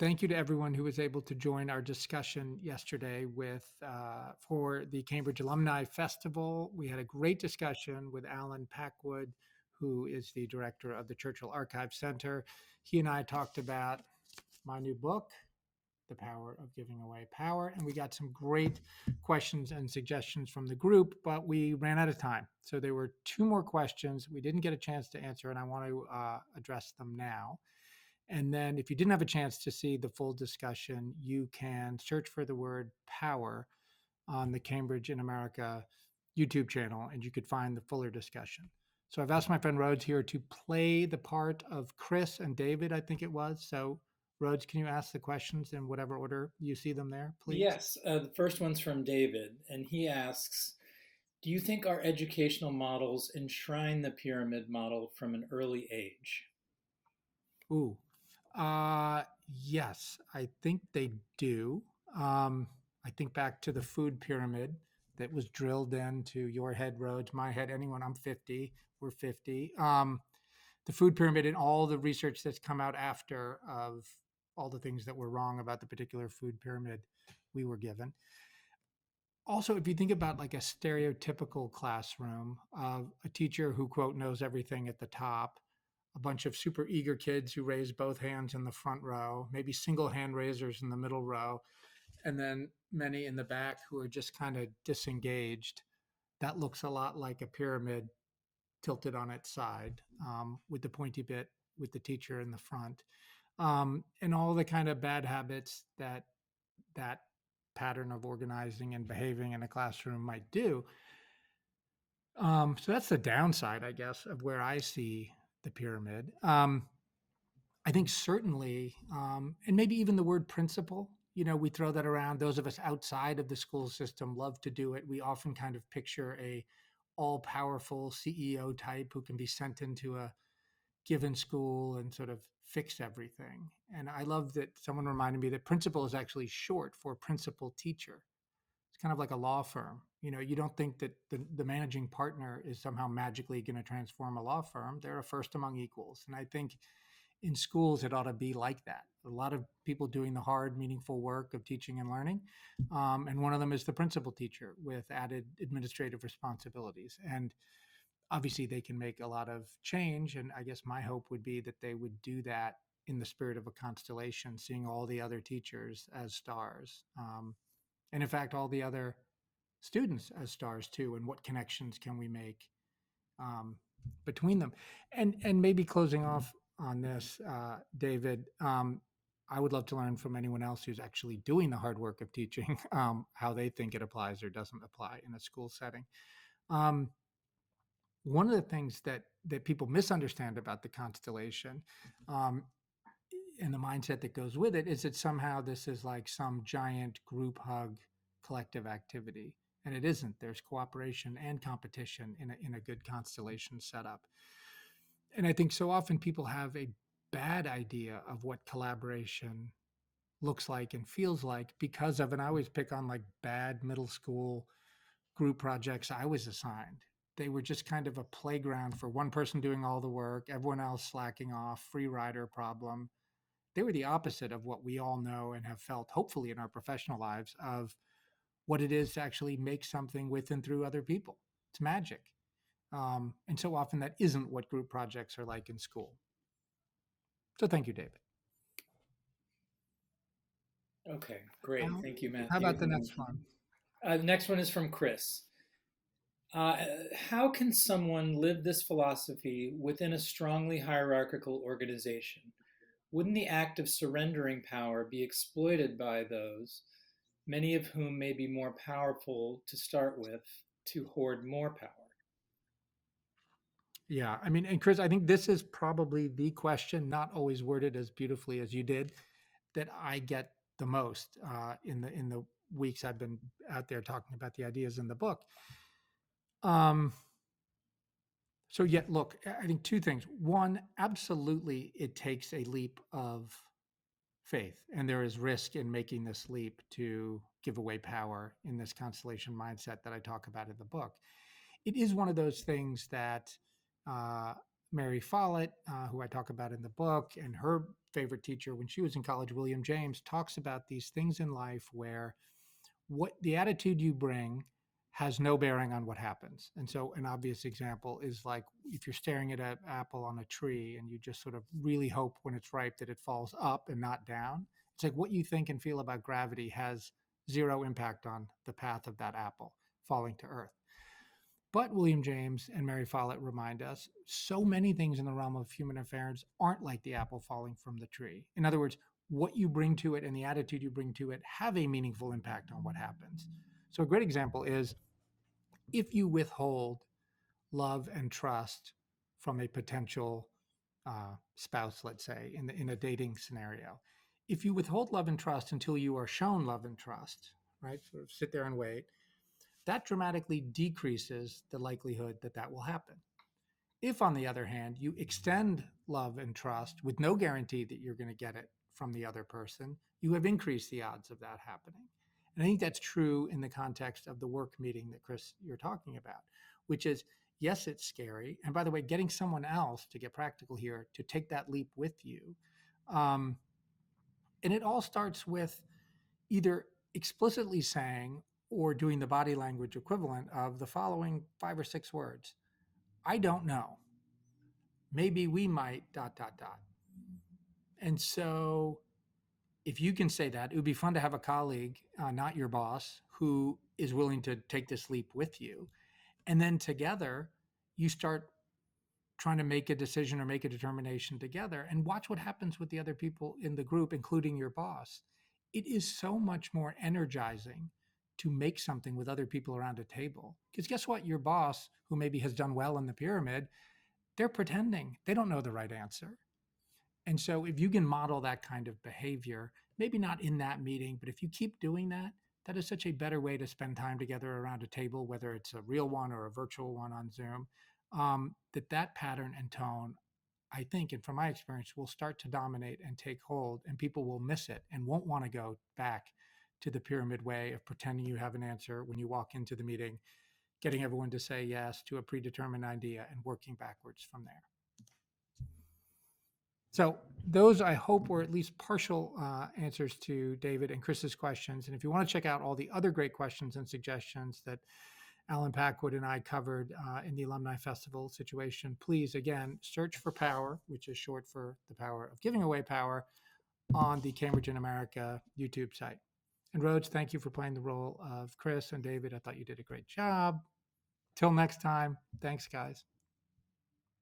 Thank you to everyone who was able to join our discussion yesterday for the Cambridge Alumni Festival. We had a great discussion with Alan Packwood, who is the director of the Churchill Archive Center. He and I talked about my new book, The Power of Giving Away Power, and we got some great questions and suggestions from the group, but we ran out of time. So there were two more questions we didn't get a chance to answer, and I want to address them now. And then if you didn't have a chance to see the full discussion, you can search for the word power on the Cambridge in America YouTube channel, and you could find the fuller discussion. So I've asked my friend Rhodes here to play the part of Chris and David, I think it was. So Rhodes, can you ask the questions in whatever order you see them there, please? Yes, the first one's from David, and he asks, do you think our educational models enshrine the pyramid model from an early age? Ooh, yes, I think they do. I think back to the food pyramid that was drilled into your head, Rhodes, my head, anyone. I'm 50. We're 50. The food pyramid and all the research that's come out after of all the things that were wrong about the particular food pyramid we were given. Also, if you think about like a stereotypical classroom of a teacher who, quote, knows everything at the top, a bunch of super eager kids who raise both hands in the front row, maybe single hand raisers in the middle row, and then many in the back who are just kind of disengaged. That looks a lot like a pyramid tilted on its side, with the pointy bit with the teacher in the front, and all the kind of bad habits that pattern of organizing and behaving in a classroom might do. So that's the downside, I guess, of where I see the pyramid. I think certainly, and maybe even the word principal, we throw that around. Those of us outside of the school system love to do it. We often kind of picture a all powerful CEO type who can be sent into a given school and sort of fix everything. And I love that someone reminded me that principal is actually short for principal teacher. It's kind of like a law firm. You don't think that the managing partner is somehow magically going to transform a law firm. They're a first among equals. And I think in schools, it ought to be like that. A lot of people doing the hard, meaningful work of teaching and learning. And one of them is the principal teacher with added administrative responsibilities. And obviously, they can make a lot of change. And I guess my hope would be that they would do that in the spirit of a constellation, seeing all the other teachers as stars. And in fact, all the other students as stars too. And what connections can we make um, between them? And maybe closing off on this, David, I would love to learn from anyone else who's actually doing the hard work of teaching, how they think it applies or doesn't apply in a school setting. Um, One of the things that people misunderstand about the constellation, um, and the mindset that goes with it, is that somehow this is like some giant group hug collective activity. And it isn't. There's cooperation and competition in a good constellation setup. And I think so often people have a bad idea of what collaboration looks like and feels like because of, and I always pick on like bad middle school group projects I was assigned. They were just kind of a playground for one person doing all the work, everyone else slacking off, free rider problem. They were the opposite of what we all know and have felt, hopefully, in our professional lives of what it is to actually make something with and through other people. It's magic. And so often that isn't what group projects are like in school. So thank you, David. Okay, great. How, Thank you, how Matthew. about the next one? The next one is from Chris. Uh, how can someone live this philosophy within a strongly hierarchical organization? Wouldn't the act of surrendering power be exploited by those, many of whom may be more powerful to start with, to hoard more power? Yeah, I mean, and Chris, I think this is probably the question, not always worded as beautifully as you did, that I get the most in the weeks I've been out there talking about the ideas in the book. Um, so, yet, look, I think two things. One, absolutely, it takes a leap of faith, and there is risk in making this leap to give away power in this constellation mindset that I talk about in the book. It is one of those things that uh, Mary Follett, who I talk about in the book, and her favorite teacher when she was in college, William James, talks about these things in life where what the attitude you bring has no bearing on what happens. And so, an obvious example is like if you're staring at an apple on a tree and you just sort of really hope when it's ripe that it falls up and not down. It's like what you think and feel about gravity has zero impact on the path of that apple falling to earth. But William James and Mary Follett remind us so many things in the realm of human affairs aren't like the apple falling from the tree. In other words, what you bring to it and the attitude you bring to it have a meaningful impact on what happens. So, a great example is if you withhold love and trust from a potential spouse, let's say, in a dating scenario, if you withhold love and trust until you are shown love and trust, right, sort of sit there and wait, that dramatically decreases the likelihood that that will happen. If, on the other hand, you extend love and trust with no guarantee that you're going to get it from the other person, you have increased the odds of that happening. And I think that's true in the context of the work meeting that, Chris, you're talking about, which is yes, it's scary. And by the way, getting someone else, to get practical here, to take that leap with you. Um, and it all starts with either explicitly saying or doing the body language equivalent of the following 5 or 6 words: I don't know. Maybe we might, dot, dot, dot. And so if you can say that, it would be fun to have a colleague, not your boss, who is willing to take this leap with you. And then together, you start trying to make a decision or make a determination together and watch what happens with the other people in the group, including your boss. It is so much more energizing to make something with other people around a table. Because guess what? Your boss, who maybe has done well in the pyramid, they're pretending. They don't know the right answer. And so if you can model that kind of behavior, maybe not in that meeting, but if you keep doing that, that is such a better way to spend time together around a table, whether it's a real one or a virtual one on Zoom, that pattern and tone, I think, and from my experience, will start to dominate and take hold, and people will miss it and won't want to go back to the pyramid way of pretending you have an answer when you walk into the meeting, getting everyone to say yes to a predetermined idea and working backwards from there. So those, I hope, were at least partial answers to David and Chris's questions. And if you want to check out all the other great questions and suggestions that Alan Packwood and I covered in the Alumni Festival situation, please, again, search for POWER, which is short for the power of giving away power, on the Cambridge in America YouTube site. And Rhodes, thank you for playing the role of Chris and David. I thought you did a great job. Till next time, thanks, guys.